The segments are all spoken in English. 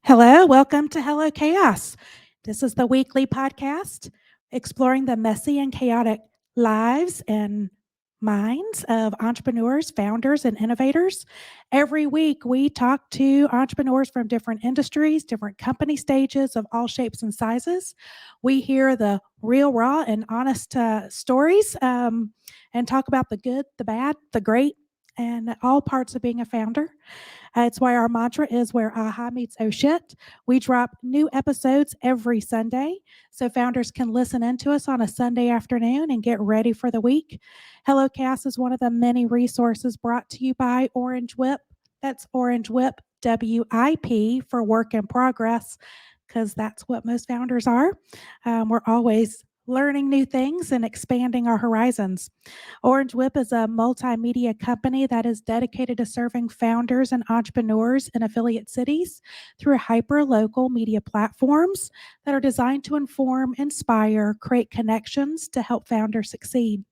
Hello, welcome to HelloChaos. This is the weekly podcast exploring the messy and chaotic lives and minds of entrepreneurs, founders, and innovators. Every week, we talk to entrepreneurs from different industries, different company stages of all shapes and sizes. We hear the real, raw, and honest stories and talk about the good, the bad, the great, and all parts of being a founder. It's why our mantra is where aha meets oh shit. We drop new episodes every Sunday so founders can listen in to us on a Sunday afternoon and get ready for the week. HelloCast is one of the many resources brought to you by Orange Whip. That's Orange Whip, WIP for work in progress, because that's what most founders are. We're always learning new things and expanding our horizons. Orange Whip is a multimedia company that is dedicated to serving founders and entrepreneurs in affiliate cities through hyper-local media platforms that are designed to inform, inspire, create connections to help founders succeed.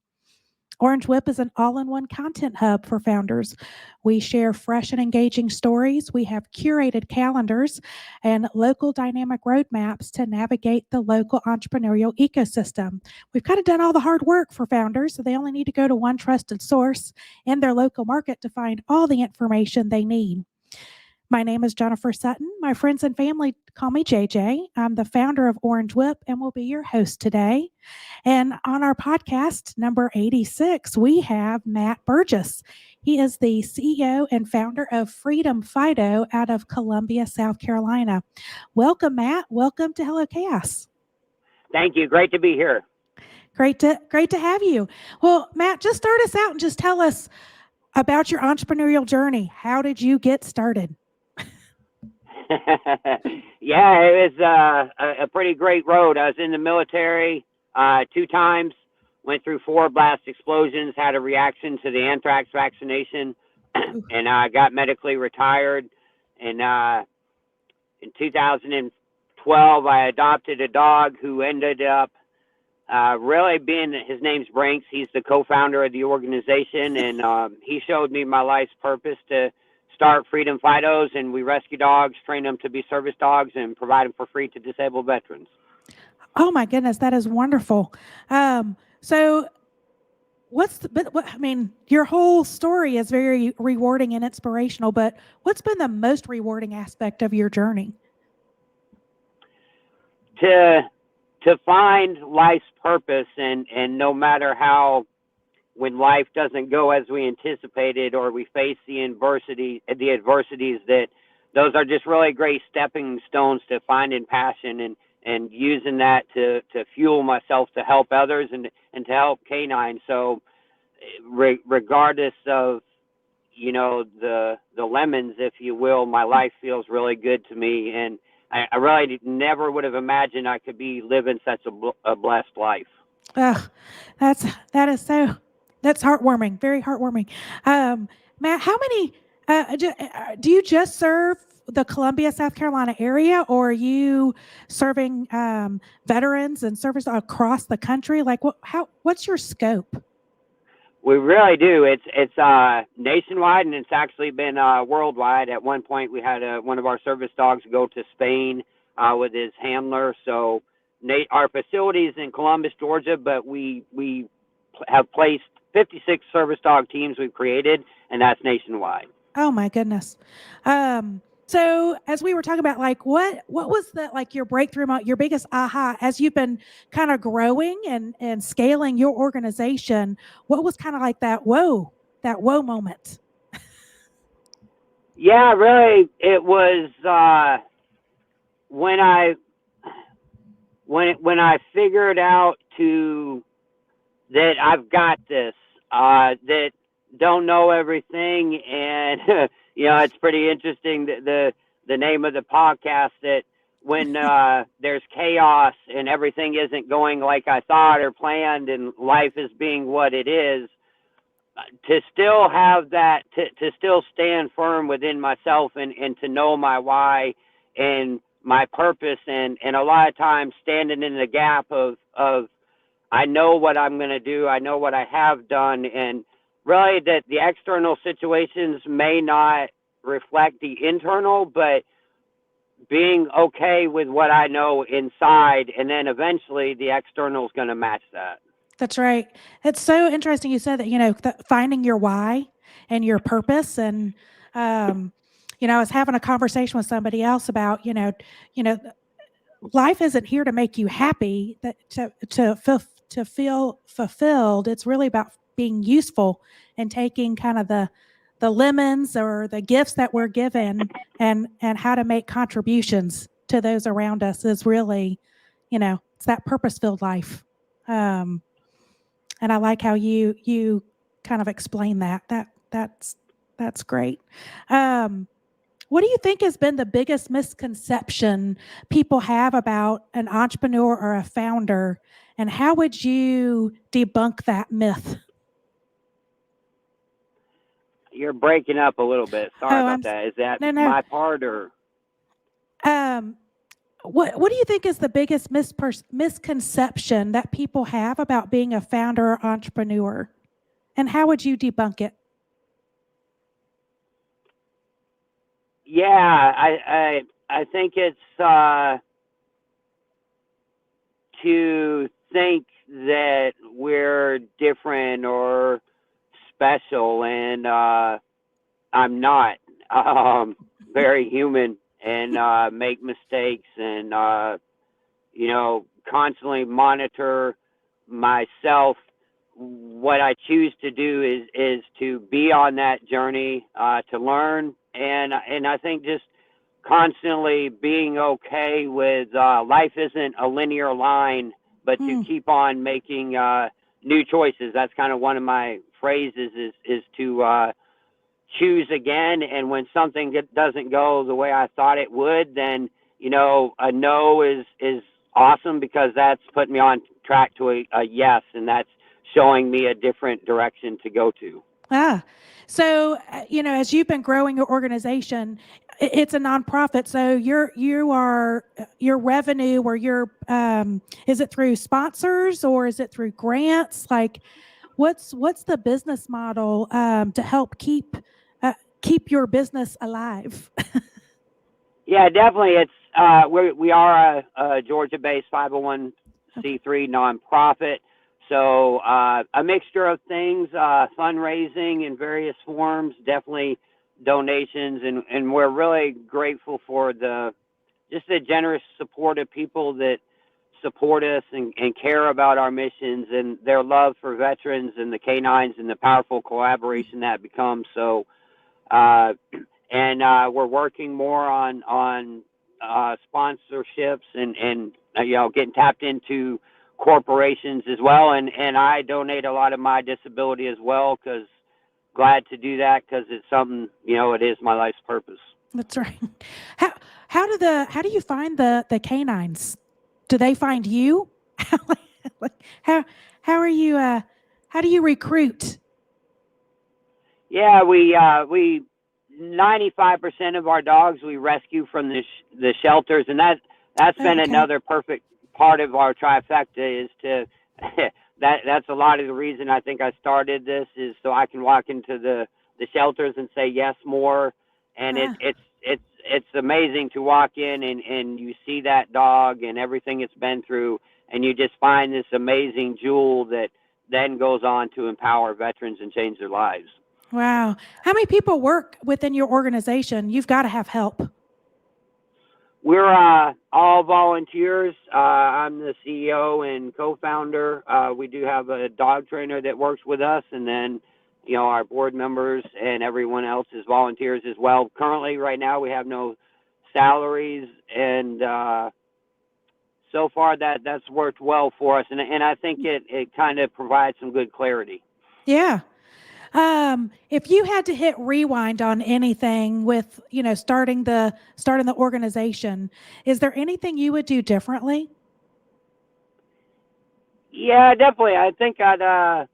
Orange Whip is an all-in-one content hub for founders. We share fresh and engaging stories. We have curated calendars and local dynamic roadmaps to navigate the local entrepreneurial ecosystem. We've kind of done all the hard work for founders, so they only need to go to one trusted source in their local market to find all the information they need. My name is Jennifer Sutton. My friends and family call me JJ. I'm the founder of Orange Whip and will be your host today. And on our podcast, number 86, we have Matt Burgess. He is the CEO and founder of Freedom Fido out of Columbia, South Carolina. Welcome, Matt. Welcome to HelloChaos. Thank you. Great to be here. Great to have you. Well, Matt, just start us out and just tell us about your entrepreneurial journey. How did you get started? Yeah, it was a pretty great road. I was in the military 2 times, went through 4 blast explosions, had a reaction to the anthrax vaccination, and I got medically retired. And in 2012, I adopted a dog who ended up really being, his name's Brinks. He's the co-founder of the organization, and he showed me my life's purpose to start Freedom Fidos, and we rescue dogs, train them to be service dogs, and provide them for free to disabled veterans. Oh my goodness, that is wonderful. So your whole story is very rewarding and inspirational, but what's been the most rewarding aspect of your journey? To find life's purpose, and no matter how, when life doesn't go as we anticipated or we face the adversities, that those are just really great stepping stones to finding passion and using that to fuel myself to help others and to help canines. So regardless of, the lemons, if you will, my life feels really good to me. And I really never would have imagined I could be living such a blessed life. That's heartwarming, very heartwarming. Matt, how many, do you just serve the Columbia, South Carolina area, or are you serving veterans and service across the country? Like, what's your scope? We really do. It's nationwide, and it's actually been worldwide. At one point, we had one of our service dogs go to Spain with his handler. So our facility is in Columbus, Georgia, but we have placed 56 service dog teams we've created, and that's nationwide. Oh my goodness. So as we were talking about, like, what was your breakthrough, your biggest aha as you've been kind of growing and scaling your organization? What was kind of like that whoa moment? Yeah, really, it was when I figured out that I've got this, that don't know everything, and it's pretty interesting the name of the podcast, that when there's chaos and everything isn't going like I thought or planned, and life is being what it is, to still have that, to still stand firm within myself and to know my why and my purpose, and a lot of times standing in the gap of I know what I'm going to do. I know what I have done. And really that the external situations may not reflect the internal, but being okay with what I know inside, and then eventually the external is going to match that. That's right. It's so interesting you said that, finding your why and your purpose. And, I was having a conversation with somebody else about, life isn't here to make you happy, that to feel fulfilled. It's really about being useful and taking kind of the lemons or the gifts that we're given and how to make contributions to those around us is really, it's that purpose-filled life. And I like how you kind of explain that. That's great. What do you think has been the biggest misconception people have about an entrepreneur or a founder, and how would you debunk that myth? You're breaking up a little bit. Sorry about that. Is that no. my part or? What do you think is the biggest misconception that people have about being a founder or entrepreneur, and how would you debunk it? Yeah, I think it's to think that we're different or special, and I'm not. Very human, and make mistakes, and constantly monitor myself. What I choose to do is to be on that journey, to learn, and I think just constantly being okay with life isn't a linear line, but to keep on making new choices. That's kind of one of my phrases is to choose again. And when something doesn't go the way I thought it would, then a no is awesome, because that's put me on track to a yes, and that's showing me a different direction to go to. So as you've been growing your organization, it's a nonprofit. So your revenue, or is it through sponsors or is it through grants? Like, what's the business model to help keep your business alive? Yeah, definitely. It's we are a Georgia-based 501c3 nonprofit. So a mixture of things, fundraising in various forms, definitely donations, and we're really grateful for the generous support of people that support us and care about our missions and their love for veterans and the canines and the powerful collaboration that becomes. So, we're working more on sponsorships and getting tapped into corporations as well, and I donate a lot of my disability as well, because glad to do that, because it's something, it is my life's purpose. That's right. How do you find the canines? Do they find you? how are you how do you recruit? Yeah, we 95% of our dogs we rescue from the shelters, and that's been another perfect part of our trifecta, is to that's a lot of the reason I think I started this, is so I can walk into the shelters and say yes more. And it's amazing to walk in and you see that dog and everything it's been through, and you just find this amazing jewel that then goes on to empower veterans and change their lives. Wow. How many people work within your organization? You've got to have help. We're all volunteers. I'm the CEO and co-founder. We do have a dog trainer that works with us, and then our board members and everyone else is volunteers as well. Currently, right now, we have no salaries, and so far that's worked well for us, and I think it kind of provides some good clarity. Yeah. If you had to hit rewind on anything with, starting the organization, is there anything you would do differently? Yeah, definitely. I think I'd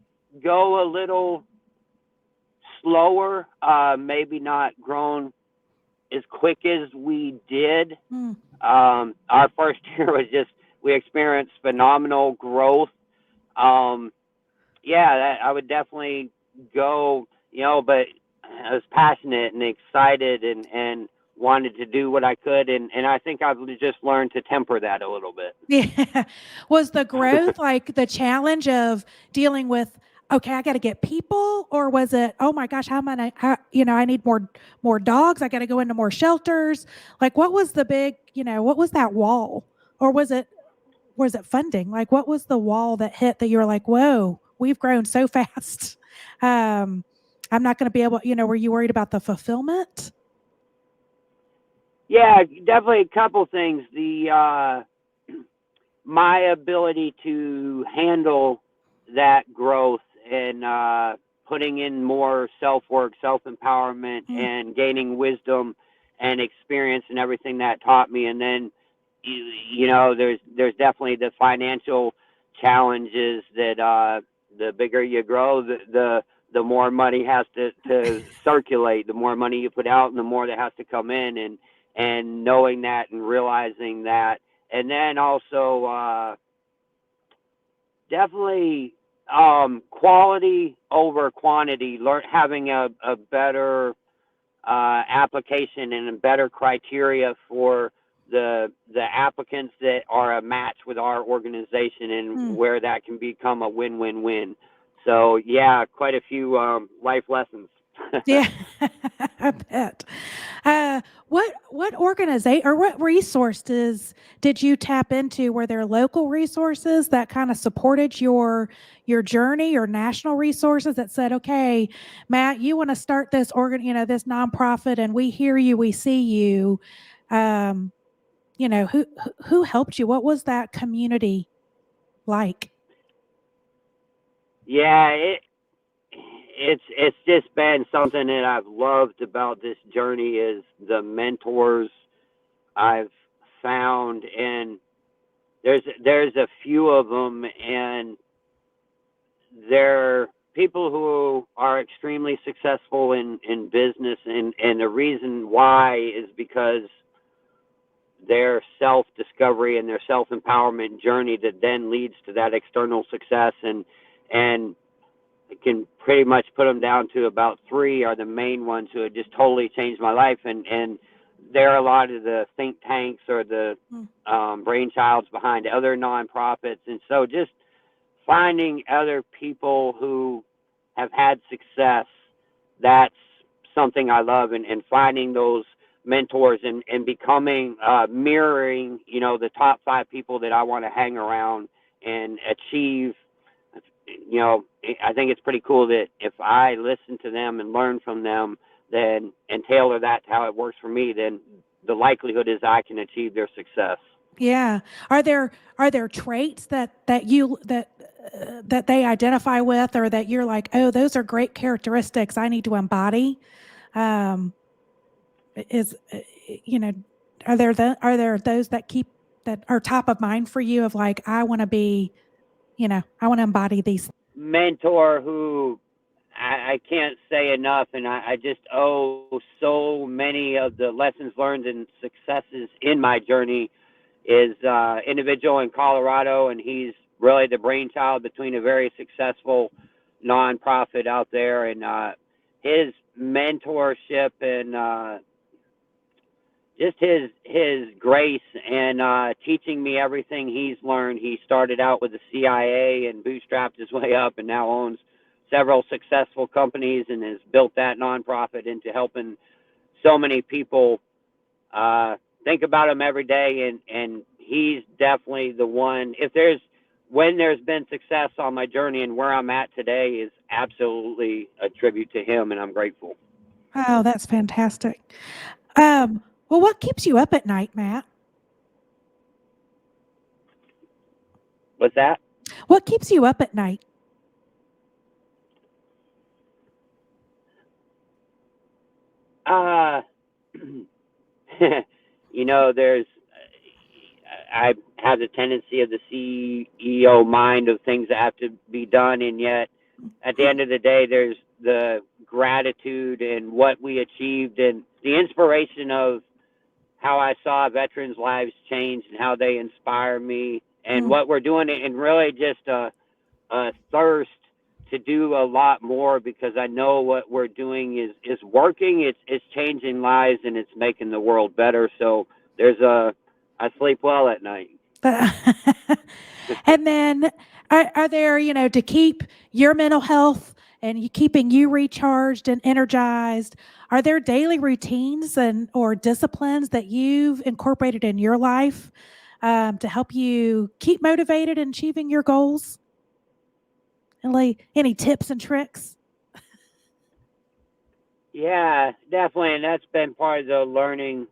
go a little slower, maybe not grown as quick as we did. Our first year was we experienced phenomenal growth. I would definitely go, but I was passionate and excited and wanted to do what I could, and I think I've just learned to temper that a little bit. Yeah. Was the growth like the challenge of dealing with, okay, I got to get people, or was it, oh my gosh, how am I, I need more dogs. I got to go into more shelters. Like, what was the big, what was that wall, or was it funding? Like, what was the wall that hit that you were like, whoa, we've grown so fast. I'm not going to be able, were you worried about the fulfillment? Yeah, definitely a couple things. The my ability to handle that growth and putting in more self-work, self-empowerment, Mm. and gaining wisdom and experience and everything that taught me. And then, there's definitely the financial challenges that the bigger you grow, the more money has to circulate, the more money you put out, and the more that has to come in. And knowing that and realizing that, and then also definitely quality over quantity. Having a better application and a better criteria for the applicants that are a match with our organization, and where that can become a win-win-win. So yeah, quite a few life lessons. Yeah, I bet. What organization or what resources did you tap into? Were there local resources that kind of supported your journey, or national resources that said, okay, Matt, you want to start this this nonprofit, and we hear you, we see you. Who helped you? What was that community like? Yeah, it's just been something that I've loved about this journey, is the mentors I've found, and there's a few of them, and they're people who are extremely successful in business, and the reason why is because their self-discovery and their self-empowerment journey that then leads to that external success. And I can pretty much put them down to about three are the main ones who have just totally changed my life. And they're a lot of the think tanks or the brainchilds behind other nonprofits. And so just finding other people who have had success, that's something I love. And finding those mentors and becoming, mirroring, the top 5 people that I want to hang around and achieve. I think it's pretty cool that if I listen to them and learn from them, then and tailor that to how it works for me, then the likelihood is I can achieve their success. Yeah. Are there traits that they identify with, or that you're like, oh, those are great characteristics I need to embody? Is are there those that are top of mind for you, of like, I want to be, I want to embody these? Mentor who I can't say enough, and I just owe so many of the lessons learned and successes in my journey, is individual in Colorado, and he's really the brainchild between a very successful nonprofit out there, and his mentorship and just his grace and teaching me everything he's learned. He started out with the CIA and bootstrapped his way up, and now owns several successful companies and has built that nonprofit into helping so many people think about him every day. And he's definitely the one. When there's been success on my journey and where I'm at today, is absolutely a tribute to him, and I'm grateful. Oh, that's fantastic. Well, what keeps you up at night, Matt? What's that? What keeps you up at night? There's I have the tendency of the CEO mind of things that have to be done, and yet at the end of the day, there's the gratitude and what we achieved, and the inspiration of how I saw veterans' lives change and how they inspire me, and what we're doing, and really just a thirst to do a lot more because I know what we're doing is working. It's changing lives and it's making the world better. So I sleep well at night. And then are there, to keep your mental health and keeping you recharged and energized, are there daily routines or disciplines that you've incorporated in your life to help you keep motivated in achieving your goals? And like any tips and tricks? Yeah, definitely. And that's been part of the learning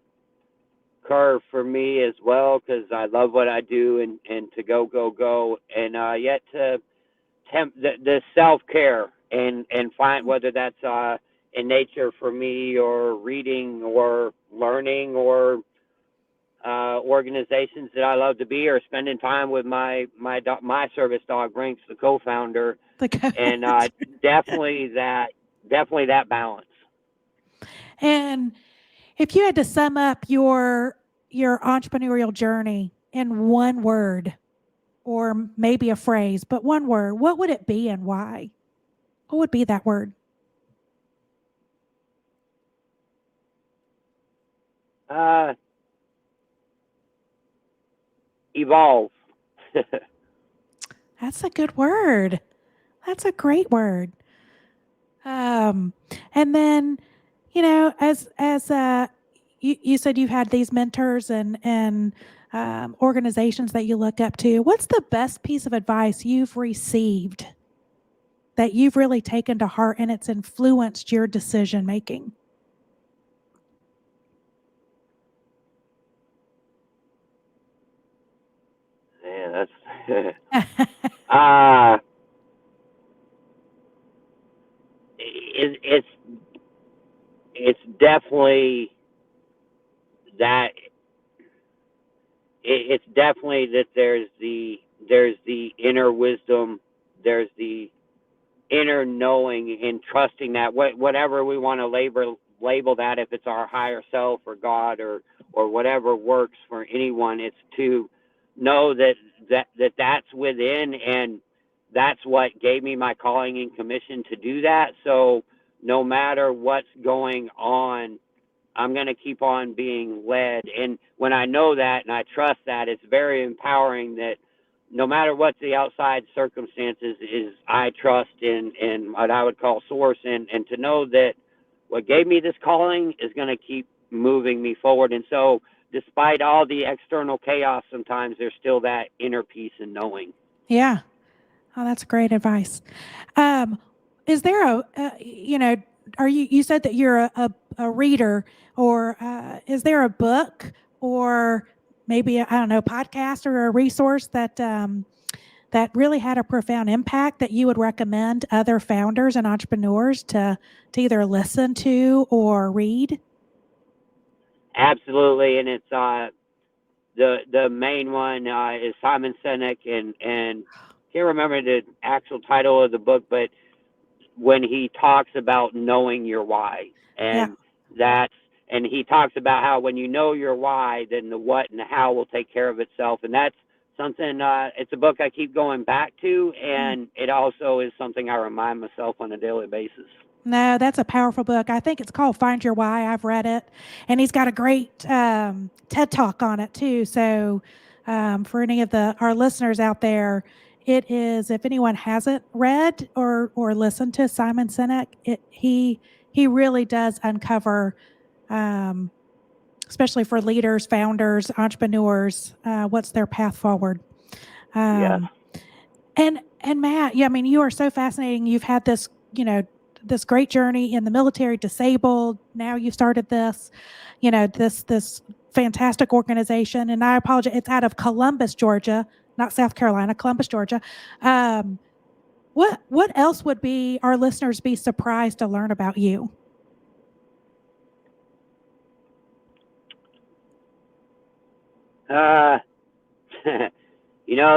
curve for me as well, because I love what I do and to go. And yet to the self-care and find whether that's in nature for me or reading or learning or organizations that I love to be, or spending time with my service dog Brinks, the co-founder, and definitely that balance. And if you had to sum up your entrepreneurial journey in one word, or maybe a phrase, but one word, what would it be and why? What would be that word? Evolve. That's a good word. That's a great word. And then, as you said, you've had these mentors and organizations that you look up to. What's the best piece of advice you've received that you've really taken to heart and it's influenced your decision making? Man, that's it's definitely that. It's definitely that there's the inner wisdom, there's the inner knowing and trusting that whatever we want to label that, if it's our higher self or God or whatever works for anyone, it's to know that's within, and that's what gave me my calling and commission to do that. So no matter what's going on, I'm going to keep on being led. And when I know that and I trust that, it's very empowering that no matter what the outside circumstances is, I trust in what I would call source, and to know that what gave me this calling is going to keep moving me forward. And so despite all the external chaos, sometimes there's still that inner peace and knowing. Yeah. Oh, that's great advice. Is there you said that you're a reader, or is there a book or maybe, I don't know, podcast or a resource that that really had a profound impact that you would recommend other founders and entrepreneurs to either listen to or read? Absolutely. And it's the main one is Simon Sinek, and can't remember the actual title of the book, but when he talks about knowing your why, and and he talks about how when you know your why, then the what and the how will take care of itself. And that's something, it's a book I keep going back to, and it also is something I remind myself on a daily basis. No, that's a powerful book. I think it's called Find Your Why. I've read it, and he's got a great TED Talk on it too. So for any of our listeners out there, it is, if anyone hasn't read or listened to Simon Sinek, he really does uncover, especially for leaders, founders, entrepreneurs, what's their path forward. Yes. And Matt, yeah, I mean, you are so fascinating. You've had this, this great journey in the military, disabled. Now you started this, this fantastic organization. And I apologize, it's out of Columbus, Georgia, not South Carolina, Columbus, Georgia. What else would our listeners be surprised to learn about you?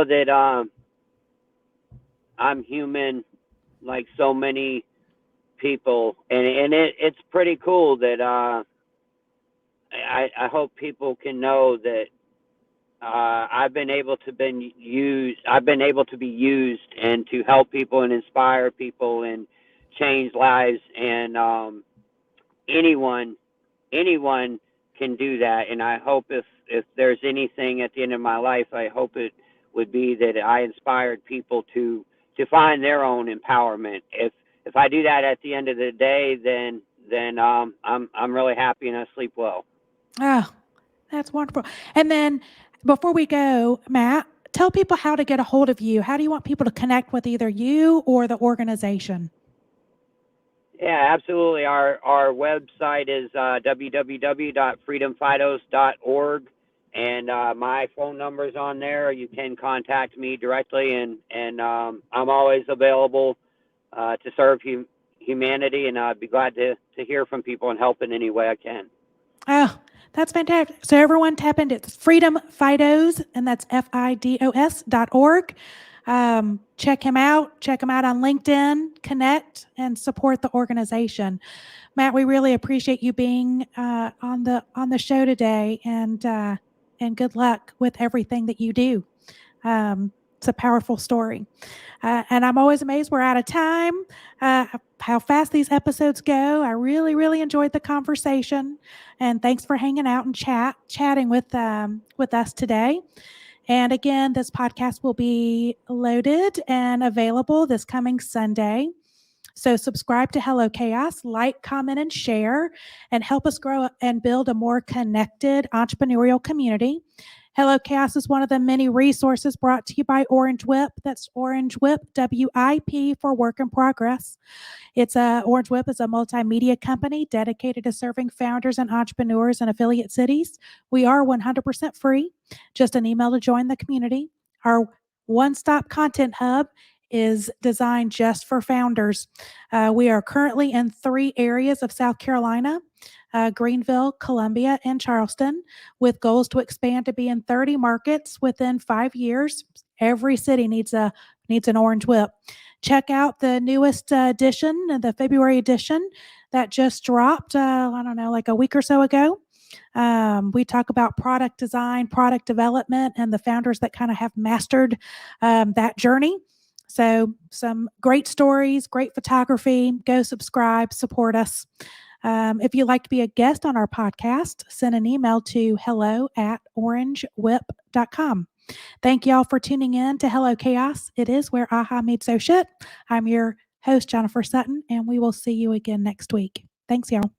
That I'm human like so many people, and it's pretty cool that I hope people can know that I've been able to be used and to help people and inspire people and change lives. And anyone can do that. And I hope if there's anything at the end of my life, I hope it would be that I inspired people to find their own empowerment. If I do that at the end of the day, then I'm really happy and I sleep well. Oh, that's wonderful. And then before we go, Matt, tell people how to get a hold of you. How do you want people to connect with either you or the organization? Yeah, absolutely. Our website is www.freedomfidos.org, and my phone number's on there. You can contact me directly, and I'm always available to serve humanity, and I'd be glad to hear from people and help in any way I can. Oh, that's fantastic. So everyone tap into it. It's Freedom Fidos, and that's FIDOS.org. Check him out. Check him out on LinkedIn. Connect and support the organization. Matt, we really appreciate you being on the show today, and good luck with everything that you do. It's a powerful story. And I'm always amazed we're out of time, how fast these episodes go. I really, really enjoyed the conversation. And thanks for hanging out and chatting with us today. And again, this podcast will be loaded and available this coming Sunday. So subscribe to HelloChaos, like, comment, and share, and help us grow and build a more connected entrepreneurial community. HelloChaos is one of the many resources brought to you by Orange Whip. That's Orange Whip, WIP for Work in Progress. Orange Whip is a multimedia company dedicated to serving founders and entrepreneurs in affiliate cities. We are 100% free. Just an email to join the community. Our one-stop content hub is designed just for founders. We are currently in 3 areas of South Carolina, Greenville, Columbia, and Charleston, with goals to expand to be in 30 markets within 5 years. Every city needs an Orange Whip. Check out the newest edition, the February edition that just dropped, like a week or so ago. We talk about product design, product development, and the founders that kind of have mastered that journey. So some great stories, great photography. Go subscribe, support us. If you'd like to be a guest on our podcast, send an email to hello@orangewhip.com. Thank y'all for tuning in to HelloChaos. It is where aha meets oh shit. I'm your host, Jennifer Sutton, and we will see you again next week. Thanks, y'all.